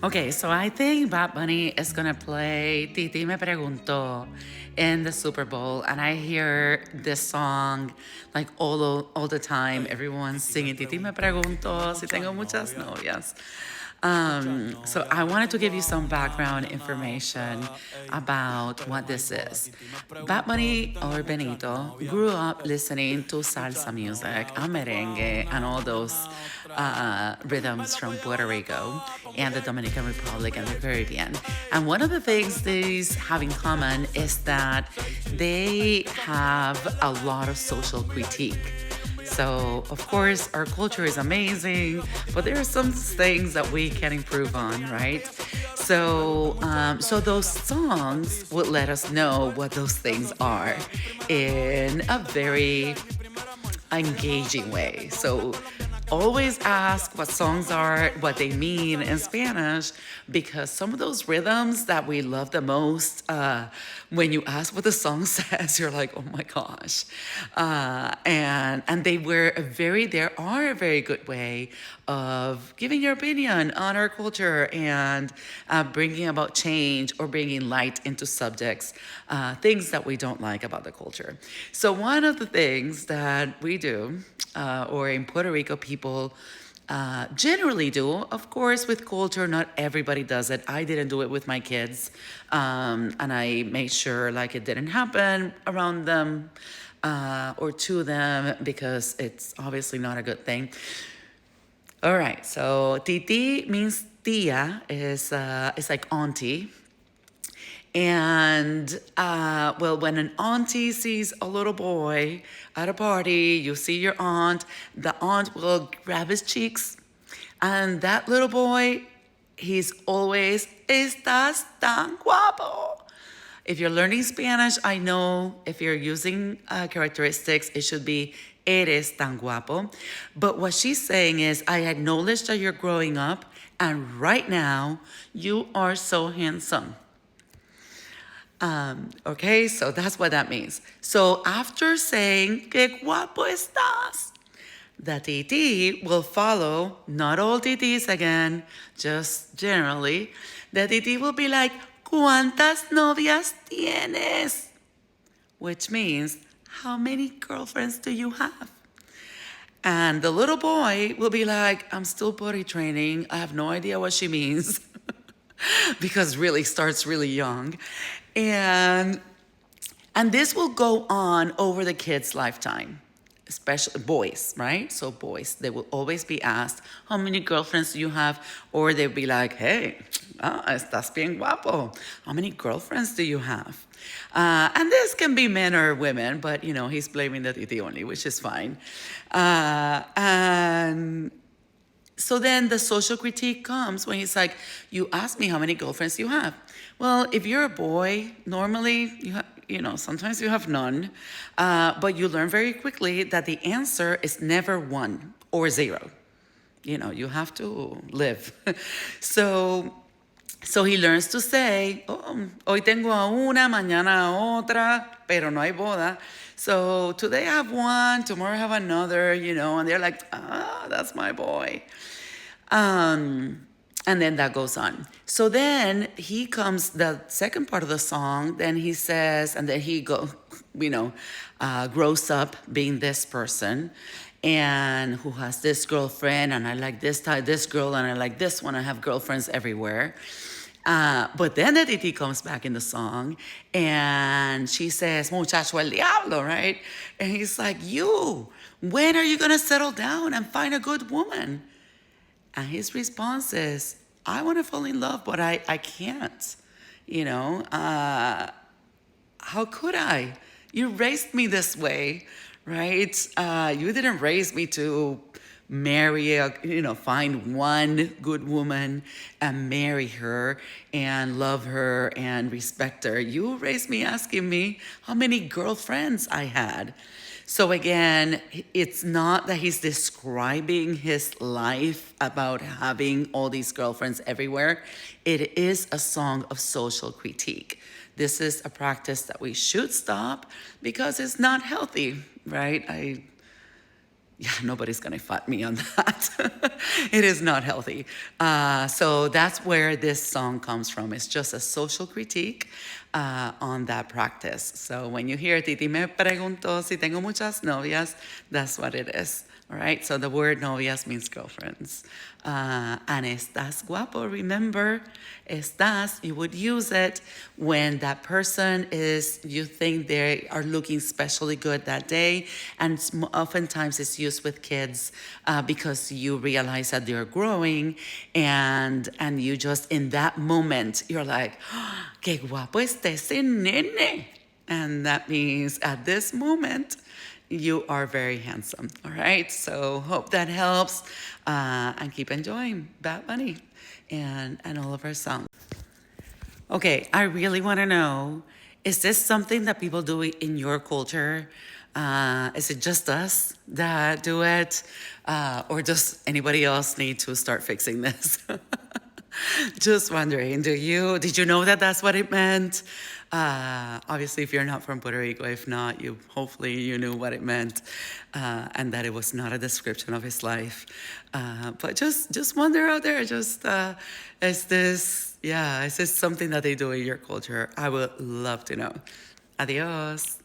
Okay, so I think Bad Bunny is gonna play Titi Me Preguntó in the Super Bowl, and I hear this song like all the time. Everyone's singing Titi Me Preguntó si tengo muchas novias. So I wanted to give you some background information about what this is. Bad Bunny or Benito grew up listening to salsa music, a merengue, and all those rhythms from Puerto Rico and the Dominican Republic and the Caribbean. And one of the things these have in common is that they have a lot of social critique. So, of course, our culture is amazing, but there are some things that we can improve on, right? So those songs would let us know what those things are in a very engaging way. So always ask what songs are, what they mean in Spanish, because some of those rhythms that we love the most, when you ask what the song says, you're like, oh my gosh. And they are a very good way of giving your opinion on our culture and bringing about change or bringing light into subjects, things that we don't like about the culture. So one of the things that we do, or in Puerto Rico, people generally do. Of course, with culture, not everybody does it. I didn't do it with my kids, and I made sure like it didn't happen around them or to them because it's obviously not a good thing. All right, so Titi means tia is like auntie. And well, when an auntie sees a little boy at a party, you see your aunt, the aunt will grab his cheeks. And that little boy, he's always, estás tan guapo. If you're learning Spanish, I know if you're using characteristics, it should be eres tan guapo. But what she's saying is, I acknowledge that you're growing up, and right now, you are so handsome. Okay, so that's what that means. So after saying, que guapo estás, the titi will follow, not all titis again, just generally. The titi will be like, ¿cuántas novias tienes? Which means, how many girlfriends do you have? And the little boy will be like, I'm still potty training. I have no idea what she means. Because really starts really young. And and this will go on over the kid's lifetime, especially boys, right? So boys, they will always be asked, how many girlfriends do you have? Or they'll be like, hey, estás bien guapo. How many girlfriends do you have? And this can be men or women, but you know, he's blaming the titi only, which is fine. And so then the social critique comes when he's like, you ask me how many girlfriends you have. Well, if you're a boy, normally sometimes you have none, but you learn very quickly that the answer is never one or zero. You know, you have to live. so so he learns to say, oh, hoy tengo a una, mañana a otra, pero no hay boda. So today I have one, tomorrow I have another, and they're like, that's my boy. And then that goes on. So then he comes, the second part of the song, then he says, and then he grows up being this person and who has this girlfriend, and I like this type, this girl, and I like this one. I have girlfriends everywhere. But then the Titi comes back in the song and she says, muchacho el diablo, right? And he's like, when are you going to settle down and find a good woman? And his response is, I want to fall in love, but I can't. How could I? You raised me this way, right? You didn't raise me to marry find one good woman and marry her and love her and respect her. You raised me asking me how many girlfriends I had. So again, it's not that he's describing his life about having all these girlfriends everywhere. It is a song of social critique. This is a practice that we should stop because it's not healthy, right? yeah, nobody's gonna fight me on that. It is not healthy. So that's where this song comes from. It's just a social critique on that practice. So when you hear Titi me preguntó si tengo muchas novias, that's what it is. All right, so the word novias means girlfriends. And estás guapo, remember, estás, you would use it when that person is, you think they are looking especially good that day. And oftentimes it's used with kids because you realize that they're growing and you just, in that moment, you're like, oh, qué guapo está ese nene. And that means at this moment, you are very handsome. All right. So hope that helps. And keep enjoying Bad Bunny and all of our songs. Okay. I really want to know, is this something that people do in your culture? Is it just us that do it? Or does anybody else need to start fixing this? Just wondering, did you know that that's what it meant? Obviously, if you're not from Puerto Rico, if not, hopefully you knew what it meant, and that it was not a description of his life. But just wonder out there, is this something that they do in your culture? I would love to know. Adios.